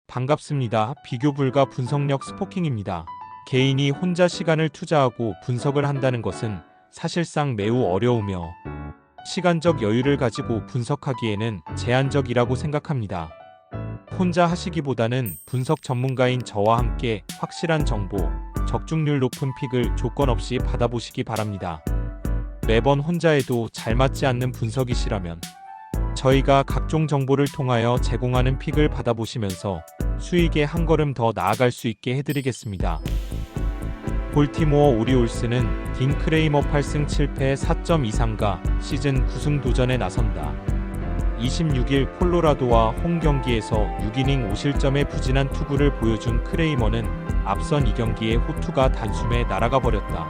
반갑습니다. 비교 불가 분석력 스포킹입니다. 개인이 혼자 시간을 투자하고 분석을 한다는 것은 사실상 매우 어려우며 시간적 여유를 가지고 분석하기에는 제한적이라고 생각합니다. 혼자 하시기보다는 분석 전문가인 저와 함께 확실한 정보, 적중률 높은 픽을 조건 없이 받아보시기 바랍니다. 매번 혼자 해도 잘 맞지 않는 분석이시라면 저희가 각종 정보를 통하여 제공하는 픽을 받아보시면서 수익에 한 걸음 더 나아갈 수 있게 해드리겠습니다. 볼티모어 오리올스는 딘 크레이머 8승 7패 4.23가 시즌 9승 도전에 나선다. 26일 콜로라도와 홈 경기에서 6이닝 5실점의 부진한 투구를 보여준 크레이머는 앞선 2경기에 호투가 단숨에 날아가 버렸다.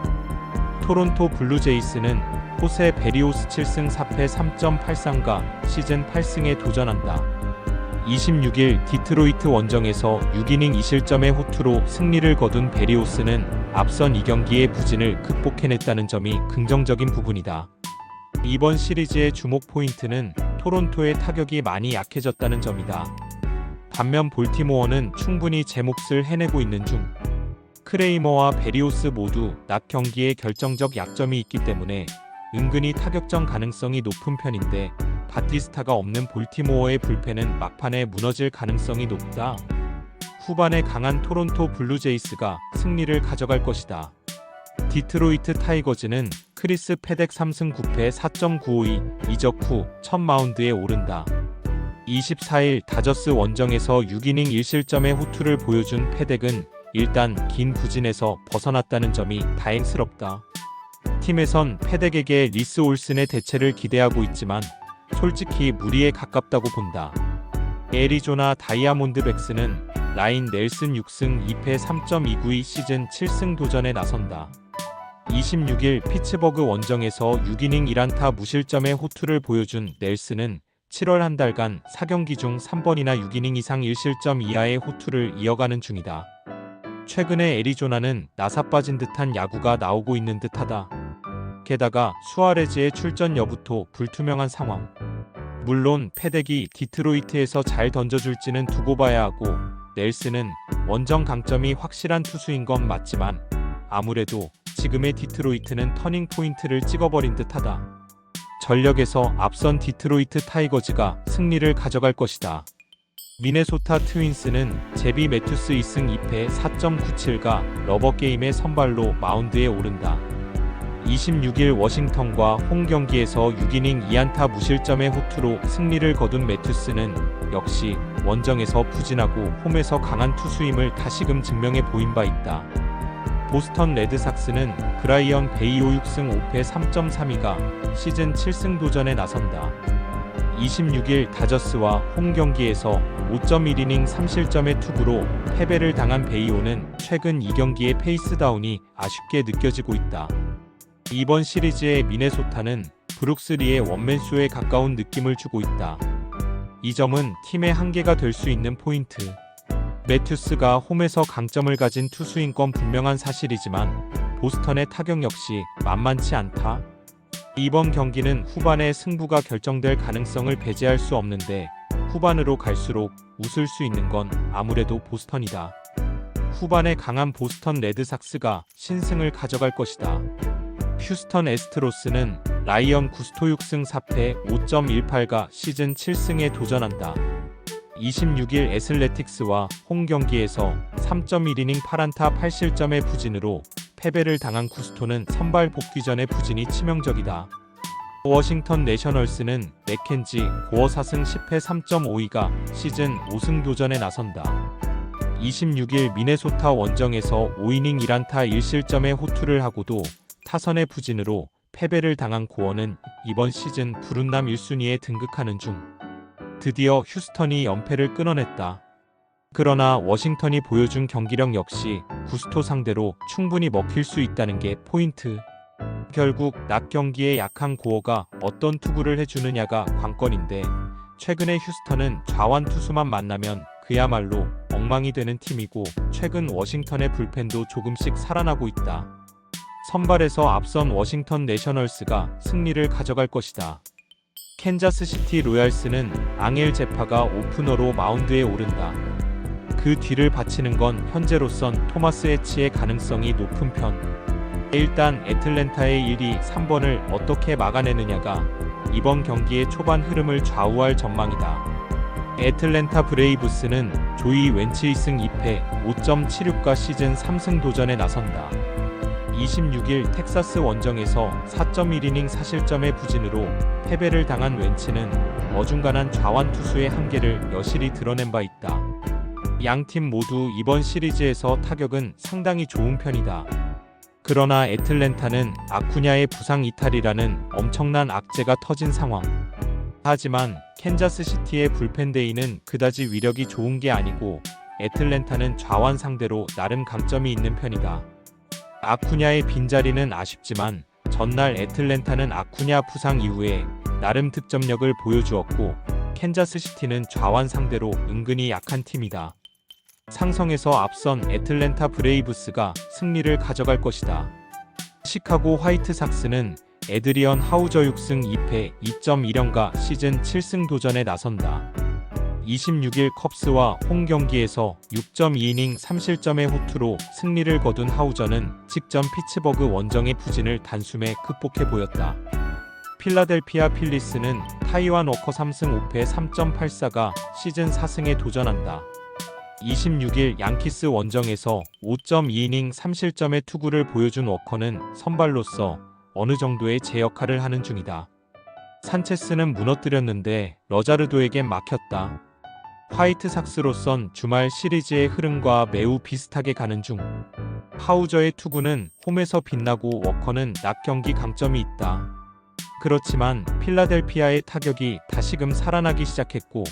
토론토 블루제이스는 호세 베리오스 7승 4패 3.83가 시즌 8승에 도전한다. 26일 디트로이트 원정에서 6이닝 2실점의 호투로 승리를 거둔 베리오스는 앞선 2경기의 부진을 극복해냈다는 점이 긍정적인 부분이다. 이번 시리즈의 주목 포인트는 토론토의 타격이 많이 약해졌다는 점이다. 반면 볼티모어는 충분히 제 몫을 해내고 있는 중 크레이머와 베리오스 모두 낮 경기에 결정적 약점이 있기 때문에 은근히 타격전 가능성이 높은 편인데 바티스타가 없는 볼티모어의 불펜은 막판에 무너질 가능성이 높다. 후반에 강한 토론토 블루제이스가 승리를 가져갈 것이다. 디트로이트 타이거즈는 크리스 패덱 3승 9패 4.952 이적 후 첫 마운드에 오른다. 24일 다저스 원정에서 6이닝 1실점의 호투를 보여준 패덱은 일단 긴 부진에서 벗어났다는 점이 다행스럽다. 팀에선 패덱에게 리스 올슨의 대체를 기대하고 있지만 솔직히 무리에 가깝다고 본다. 애리조나 다이아몬드백스는 라인 넬슨 6승 2패 3.292 시즌 7승 도전에 나선다. 26일 피츠버그 원정에서 6이닝 1안타 무실점의 호투를 보여준 넬슨은 7월 한 달간 4경기 중 3번이나 6이닝 이상 1실점 이하의 호투를 이어가는 중이다. 최근에 애리조나는 나사 빠진 듯한 야구가 나오고 있는 듯하다. 게다가 수아레즈의 출전 여부도 불투명한 상황. 물론 패덱이 디트로이트에서 잘 던져줄지는 두고 봐야 하고 넬슨은 원정 강점이 확실한 투수인 건 맞지만 아무래도 지금의 디트로이트는 터닝 포인트를 찍어버린 듯하다. 전력에서 앞선 디트로이트 타이거즈가 승리를 가져갈 것이다. 미네소타 트윈스는 제비 매튜스 2승 2패 4.97가 러버게임의 선발로 마운드에 오른다. 26일 워싱턴과 홈 경기에서 6이닝 2안타 무실점의 호투로 승리를 거둔 매튜스는 역시 원정에서 부진하고 홈에서 강한 투수임을 다시금 증명해 보인 바 있다. 보스턴 레드삭스는 브라이언 베이오 6승 5패 3.32가 시즌 7승 도전에 나선다. 26일 다저스와 홈 경기에서 5.1이닝 3실점의 투구로 패배를 당한 베이오는 최근 2경기의 페이스 다운이 아쉽게 느껴지고 있다. 이번 시리즈의 미네소타는 브룩스 리의 원맨쇼에 가까운 느낌을 주고 있다. 이 점은 팀의 한계가 될 수 있는 포인트. 매튜스가 홈에서 강점을 가진 투수인 건 분명한 사실이지만 보스턴의 타격 역시 만만치 않다. 이번 경기는 후반에 승부가 결정될 가능성을 배제할 수 없는데 후반으로 갈수록 웃을 수 있는 건 아무래도 보스턴이다. 후반에 강한 보스턴 레드삭스가 신승을 가져갈 것이다. 휴스턴 애스트로스는 라이언 구스토 6승 4패 5.18가 시즌 7승에 도전한다. 26일 애슬레틱스와 홈 경기에서 3.1이닝 8안타 8실점의 부진으로 패배를 당한 구스토는 선발 복귀 전의 부진이 치명적이다. 워싱턴 내셔널스는 맥켄지 고어 4승 10패 3.52가 시즌 5승 도전에 나선다. 26일 미네소타 원정에서 5이닝 1안타 1실점의 호투를 하고도 타선의 부진으로 패배를 당한 고어는 이번 시즌 불운남 1순위에 등극하는 중 드디어 휴스턴이 연패를 끊어냈다. 그러나 워싱턴이 보여준 경기력 역시 구스토 상대로 충분히 먹힐 수 있다는 게 포인트. 결국 낮 경기에 약한 고어가 어떤 투구를 해주느냐가 관건인데 최근에 휴스턴은 좌완 투수만 만나면 그야말로 엉망이 되는 팀이고 최근 워싱턴의 불펜도 조금씩 살아나고 있다. 선발에서 앞선 워싱턴 내셔널스가 승리를 가져갈 것이다. 캔자스시티 로얄스는 앙헬 제파가 오프너로 마운드에 오른다. 그 뒤를 바치는 건 현재로선 토마스 해치의 가능성이 높은 편. 일단 애틀랜타의 1위 3번을 어떻게 막아내느냐가 이번 경기의 초반 흐름을 좌우할 전망이다. 애틀랜타 브레이브스는 조이 웬츠 2승 2패 5.76가 시즌 3승 도전에 나선다. 26일 텍사스 원정에서 4.1이닝 사실점의 부진으로 패배를 당한 웬츠는 어중간한 좌완 투수의 한계를 여실히 드러낸 바 있다. 양팀 모두 이번 시리즈에서 타격은 상당히 좋은 편이다. 그러나 애틀랜타는 아쿠냐의 부상 이탈이라는 엄청난 악재가 터진 상황. 하지만 캔자스시티의 불펜데이는 그다지 위력이 좋은 게 아니고 애틀랜타는 좌완 상대로 나름 강점이 있는 편이다. 아쿠냐의 빈자리는 아쉽지만 전날 애틀랜타는 아쿠냐 부상 이후에 나름 득점력을 보여주었고 캔자스시티는 좌완 상대로 은근히 약한 팀이다. 상성에서 앞선 애틀랜타 브레이브스가 승리를 가져갈 것이다. 시카고 화이트삭스는 에드리언 하우저 6승 2패 2.1연가 시즌 7승 도전에 나선다. 26일 컵스와 홈 경기에서 6.2이닝 3실점의 호투로 승리를 거둔 하우저는 직전 피츠버그 원정의 부진을 단숨에 극복해 보였다. 필라델피아 필리스는 타이완 워커 3승 5패 3.84가 시즌 4승에 도전한다. 26일 양키스 원정에서 5.2이닝 3실점의 투구를 보여준 워커는 선발로서 어느 정도의 제 역할을 하는 중이다. 산체스는 무너뜨렸는데 러자르도에겐 막혔다. 화이트삭스로선 주말 시리즈의 흐름과 매우 비슷하게 가는 중. 하우저의 투구는 홈에서 빛나고 워커는 낮 경기 강점이 있다. 그렇지만 필라델피아의 타격이 다시금 살아나기 시작했고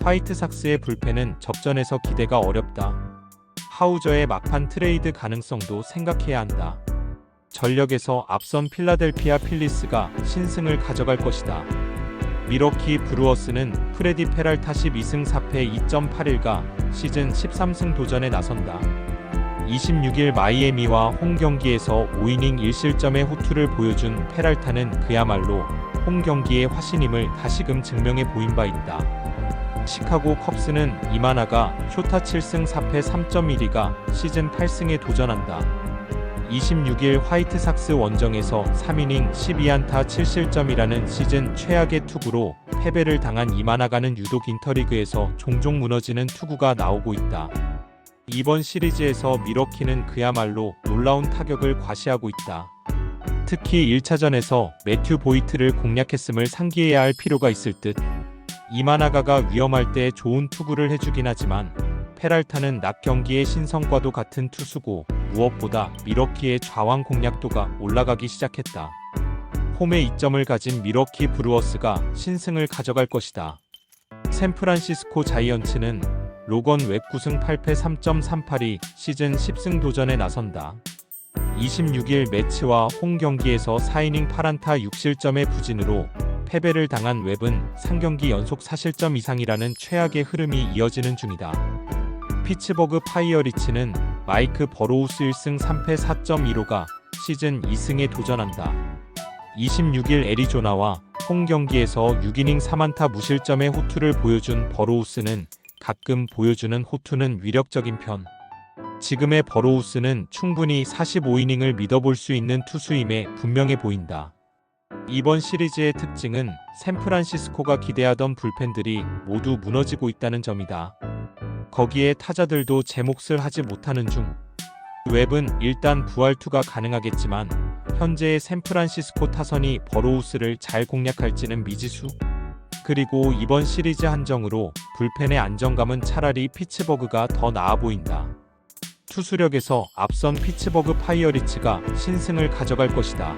화이트삭스의 불펜은 접전에서 기대가 어렵다. 하우저의 막판 트레이드 가능성도 생각해야 한다. 전력에서 앞선 필라델피아 필리스가 신승을 가져갈 것이다. 미러키 브루어스는 프레디 페랄타 12승 4패 2.81가 시즌 13승 도전에 나선다. 26일 마이애미와 홈 경기에서 5이닝 1실점의 호투를 보여준 페랄타는 그야말로 홈 경기의 화신임을 다시금 증명해 보인 바 있다. 시카고 컵스는 이마나가 쇼타 7승 4패 3.12가 시즌 8승에 도전한다. 26일 화이트삭스 원정에서 3이닝 12안타 7실점이라는 시즌 최악의 투구로 패배를 당한 이마나가는 유독 인터리그에서 종종 무너지는 투구가 나오고 있다. 이번 시리즈에서 미러키는 그야말로 놀라운 타격을 과시하고 있다. 특히 1차전에서 매튜 보이트를 공략했음을 상기해야 할 필요가 있을 듯. 이마나가가 위험할 때 좋은 투구를 해주긴 하지만 페랄타는 낮 경기의 신성과도 같은 투수고 무엇보다 미러키의 좌완 공략도가 올라가기 시작했다. 홈에 이점을 가진 미러키 브루어스가 신승을 가져갈 것이다. 샌프란시스코 자이언츠는 로건 웹 9승 8패 3.38이 시즌 10승 도전에 나선다. 26일 매치와 홈 경기에서 4이닝 8안타 6실점의 부진으로 패배를 당한 웹은 3경기 연속 4실점 이상이라는 최악의 흐름이 이어지는 중이다. 피츠버그 파이어리츠는 마이크 버로우스 1승 3패 4.15가 시즌 2승에 도전한다. 26일 애리조나와 홈 경기에서 6이닝 3안타 무실점의 호투를 보여준 버로우스는 가끔 보여주는 호투는 위력적인 편. 지금의 버로우스는 충분히 45이닝을 믿어볼 수 있는 투수임에 분명해 보인다. 이번 시리즈의 특징은 샌프란시스코가 기대하던 불펜들이 모두 무너지고 있다는 점이다. 거기에 타자들도 제 몫을 하지 못하는 중. 웹은 일단 부활투가 가능하겠지만 현재의 샌프란시스코 타선이 버로우스를 잘 공략할지는 미지수. 그리고 이번 시리즈 한정으로 불펜의 안정감은 차라리 피츠버그가 더 나아 보인다. 투수력에서 앞선 피츠버그 파이어리츠가 신승을 가져갈 것이다.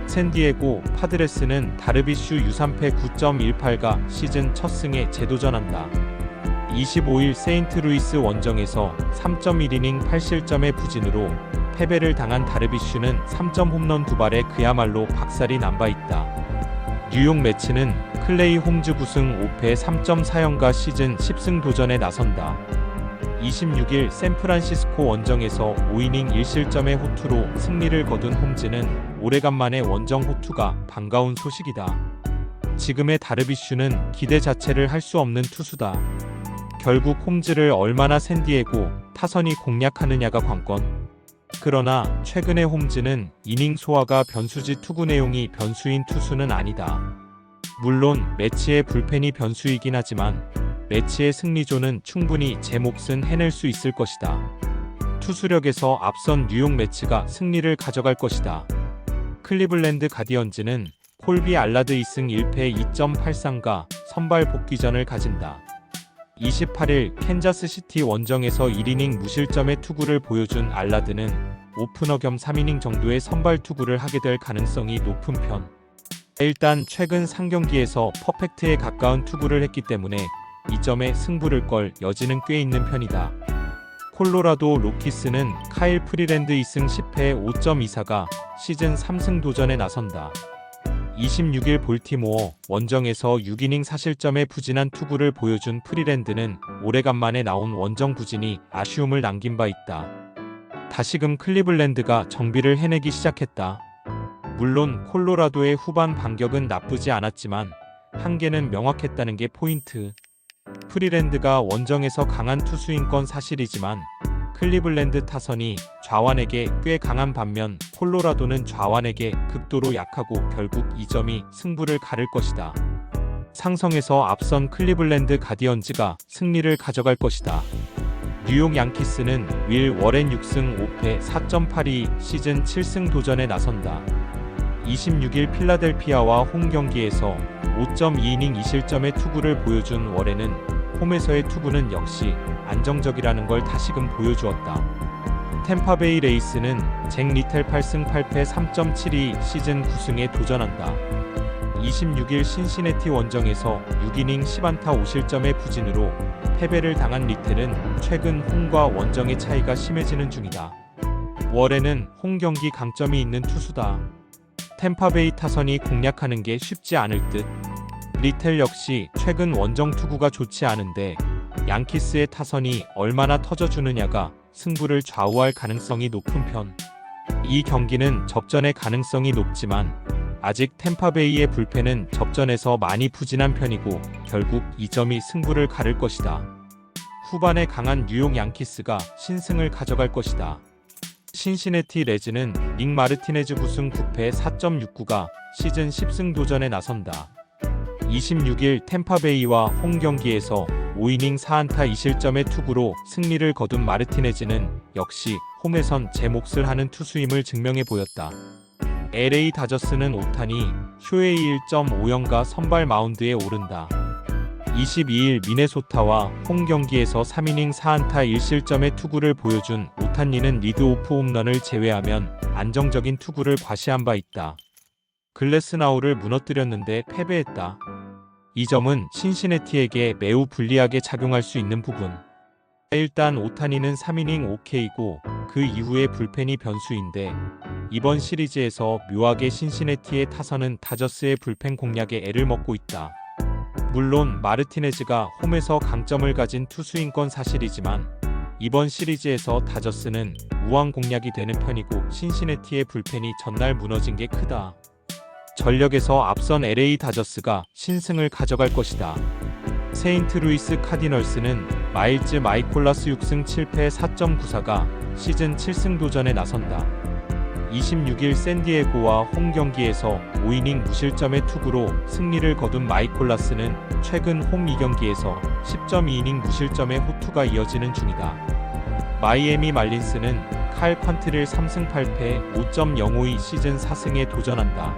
샌디에고 파드레스는 다르비슈 U3패 9.18가 시즌 첫 승에 재도전한다. 25일 세인트루이스 원정에서 3.1이닝 8실점의 부진으로 패배를 당한 다르비슈는 3점 홈런 2발에 그야말로 박살이 난 바 있다. 뉴욕 매치는 클레이 홈즈 9승 5패 3.4연가 시즌 10승 도전에 나선다. 26일 샌프란시스코 원정에서 5이닝 1실점의 호투로 승리를 거둔 홈즈는 오래간만에 원정 호투가 반가운 소식이다. 지금의 다르비슈는 기대 자체를 할 수 없는 투수다. 결국 홈즈를 얼마나 샌디에고 타선이 공략하느냐가 관건. 그러나 최근의 홈즈는 이닝 소화가 변수지 투구 내용이 변수인 투수는 아니다. 물론 매치의 불펜이 변수이긴 하지만 매치의 승리조는 충분히 제 몫은 해낼 수 있을 것이다. 투수력에서 앞선 뉴욕 매치가 승리를 가져갈 것이다. 클리블랜드 가디언즈는 콜비 알라드 2승 1패 2.83가 선발 복귀전을 가진다. 28일 캔자스시티 원정에서 1이닝 무실점의 투구를 보여준 알라드는 오프너 겸 3이닝 정도의 선발 투구를 하게 될 가능성이 높은 편. 일단 최근 3경기에서 퍼펙트에 가까운 투구를 했기 때문에 이 점에 승부를 걸 여지는 꽤 있는 편이다. 콜로라도 로키스는 카일 프리랜드 2승 10패 5.24가 시즌 3승 도전에 나선다. 26일 볼티모어 원정에서 6이닝 사실점의 부진한 투구를 보여준 프리랜드는 오래간만에 나온 원정 부진이 아쉬움을 남긴 바 있다. 다시금 클리블랜드가 정비를 해내기 시작했다. 물론 콜로라도의 후반 반격은 나쁘지 않았지만 한계는 명확했다는 게 포인트. 프리랜드가 원정에서 강한 투수인 건 사실이지만 클리블랜드 타선이 좌완에게 꽤 강한 반면 콜로라도는 좌완에게 극도로 약하고 결국 이 점이 승부를 가를 것이다. 상성에서 앞선 클리블랜드 가디언즈가 승리를 가져갈 것이다. 뉴욕 양키스는 윌 워렌 6승 5패 4.82 시즌 7승 도전에 나선다. 26일 필라델피아와 홈 경기에서 5.2이닝 2실점의 투구를 보여준 워렌은 홈에서의 투구는 역시 안정적이라는 걸 다시금 보여주었다. 템파베이 레이스는 잭 리텔 8승 8패 3.72 시즌 9승에 도전한다. 26일 신시내티 원정에서 6이닝 10안타 5실점의 부진으로 패배를 당한 리텔은 최근 홈과 원정의 차이가 심해지는 중이다. 워렌은 홈 경기 강점이 있는 투수다. 템파베이 타선이 공략하는 게 쉽지 않을 듯. 리텔 역시 최근 원정 투구가 좋지 않은데 양키스의 타선이 얼마나 터져주느냐가 승부를 좌우할 가능성이 높은 편. 이 경기는 접전의 가능성이 높지만 아직 템파베이의 불펜은 접전에서 많이 부진한 편이고 결국 이 점이 승부를 가를 것이다. 후반에 강한 뉴욕 양키스가 신승을 가져갈 것이다. 신시내티 레즈는 닉 마르티네즈 9승 9패 4.69가 시즌 10승 도전에 나선다. 26일 템파베이와 홈 경기에서 5이닝 4안타 2실점의 투구로 승리를 거둔 마르티네즈는 역시 홈에선 제 몫을 하는 투수임을 증명해 보였다. LA 다저스는 오타니 쇼헤이 1.50가 선발 마운드에 오른다. 22일 미네소타와 홈 경기에서 3이닝 4안타 1실점의 투구를 보여준 오타니는 리드오프 홈런을 제외하면 안정적인 투구를 과시한 바 있다. 글래스나우를 무너뜨렸는데 패배했다. 이 점은 신시내티에게 매우 불리하게 작용할 수 있는 부분. 일단 오타니는 3이닝 OK이고 그 이후에 불펜이 변수인데 이번 시리즈에서 묘하게 신시내티의 타선은 다저스의 불펜 공략에 애를 먹고 있다. 물론 마르티네즈가 홈에서 강점을 가진 투수인 건 사실이지만 이번 시리즈에서 다저스는 우왕 공략이 되는 편이고 신시내티의 불펜이 전날 무너진 게 크다. 전력에서 앞선 LA 다저스가 신승을 가져갈 것이다. 세인트루이스 카디널스는 마일즈 마이콜라스 6승 7패 4.94가 시즌 7승 도전에 나선다. 26일 샌디에고와 홈 경기에서 5이닝 무실점의 투구로 승리를 거둔 마이콜라스는 최근 홈 2경기에서 10.2이닝 무실점의 호투가 이어지는 중이다. 마이애미 말린스는 칼 퀀트릴 3승 8패 5.052 시즌 4승에 도전한다.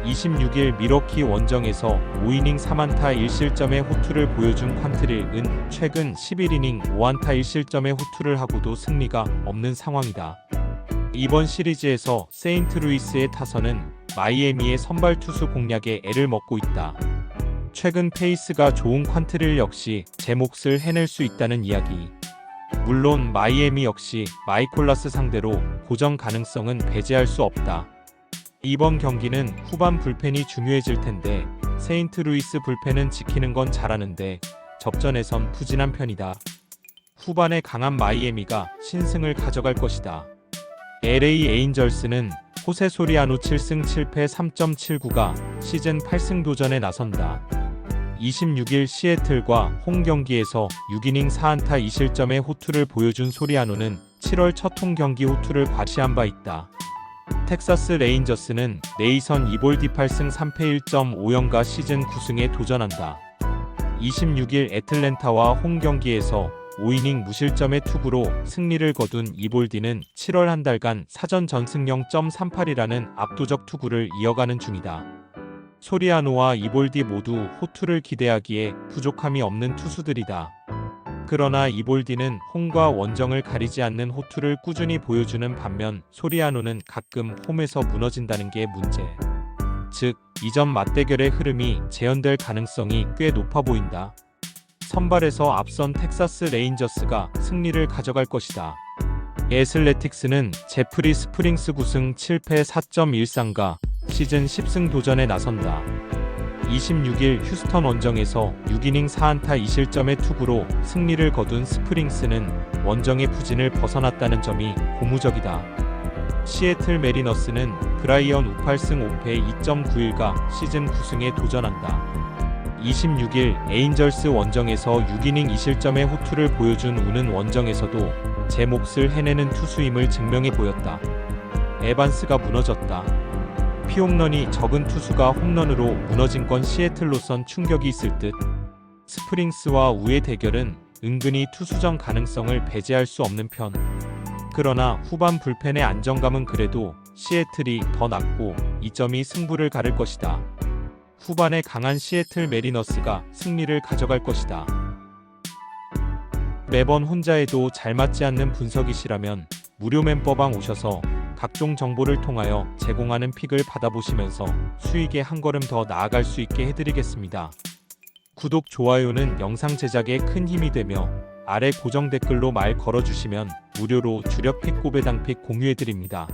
26일 미러키 원정에서 5이닝 3안타 1실점의 호투를 보여준 퀀트릴은 최근 11이닝 5안타 1실점의 호투를 하고도 승리가 없는 상황이다. 이번 시리즈에서 세인트루이스의 타선은 마이애미의 선발 투수 공략에 애를 먹고 있다. 최근 페이스가 좋은 퀀트릴 역시 제 몫을 해낼 수 있다는 이야기. 물론 마이애미 역시 마이콜라스 상대로 고전 가능성은 배제할 수 없다. 이번 경기는 후반 불펜이 중요해질 텐데 세인트루이스 불펜은 지키는 건 잘하는데 접전에선 부진한 편이다. 후반에 강한 마이애미가 신승을 가져갈 것이다. LA 에인절스는 호세 소리아노 7승 7패 3.79가 시즌 8승 도전에 나선다. 26일 시애틀과 홈 경기에서 6이닝 4안타 2실점의 호투를 보여준 소리아노는 7월 첫 홈 경기 호투를 과시한 바 있다. 텍사스 레인저스는 네이선 이볼디 8승 3패 1.50가 시즌 9승에 도전한다. 26일 애틀랜타와 홈 경기에서 5이닝 무실점의 투구로 승리를 거둔 이볼디는 7월 한 달간 사전 전승 0.38이라는 압도적 투구를 이어가는 중이다. 소리아노와 이볼디 모두 호투를 기대하기에 부족함이 없는 투수들이다. 그러나 이볼디는 홈과 원정을 가리지 않는 호투를 꾸준히 보여주는 반면 소리아노는 가끔 홈에서 무너진다는 게 문제. 즉, 이전 맞대결의 흐름이 재현될 가능성이 꽤 높아 보인다. 선발에서 앞선 텍사스 레인저스가 승리를 가져갈 것이다. 애슬레틱스는 제프리 스프링스 9승 7패 4.13가 시즌 10승 도전에 나선다. 26일 휴스턴 원정에서 6이닝 4안타 2실점의 투구로 승리를 거둔 스프링스는 원정의 부진을 벗어났다는 점이 고무적이다. 시애틀 메리너스는 브라이언 우 8승 5패 2.91가 시즌 9승에 도전한다. 26일 에인절스 원정에서 6이닝 2실점의 호투를 보여준 우는 원정에서도 제 몫을 해내는 투수임을 증명해 보였다. 에반스가 무너졌다. 피홈런이 적은 투수가 홈런으로 무너진 건 시애틀로선 충격이 있을 듯. 스프링스와 우의 대결은 은근히 투수전 가능성을 배제할 수 없는 편. 그러나 후반 불펜의 안정감은 그래도 시애틀이 더 낮고 이 점이 승부를 가를 것이다. 후반에 강한 시애틀 메리너스가 승리를 가져갈 것이다. 매번 혼자 해도 잘 맞지 않는 분석이시라면 무료 멤버방 오셔서 각종 정보를 통하여 제공하는 픽을 받아보시면서 수익에 한 걸음 더 나아갈 수 있게 해드리겠습니다. 구독, 좋아요는 영상 제작에 큰 힘이 되며 아래 고정 댓글로 말 걸어주시면 무료로 주력 픽 고배당 픽 공유해드립니다.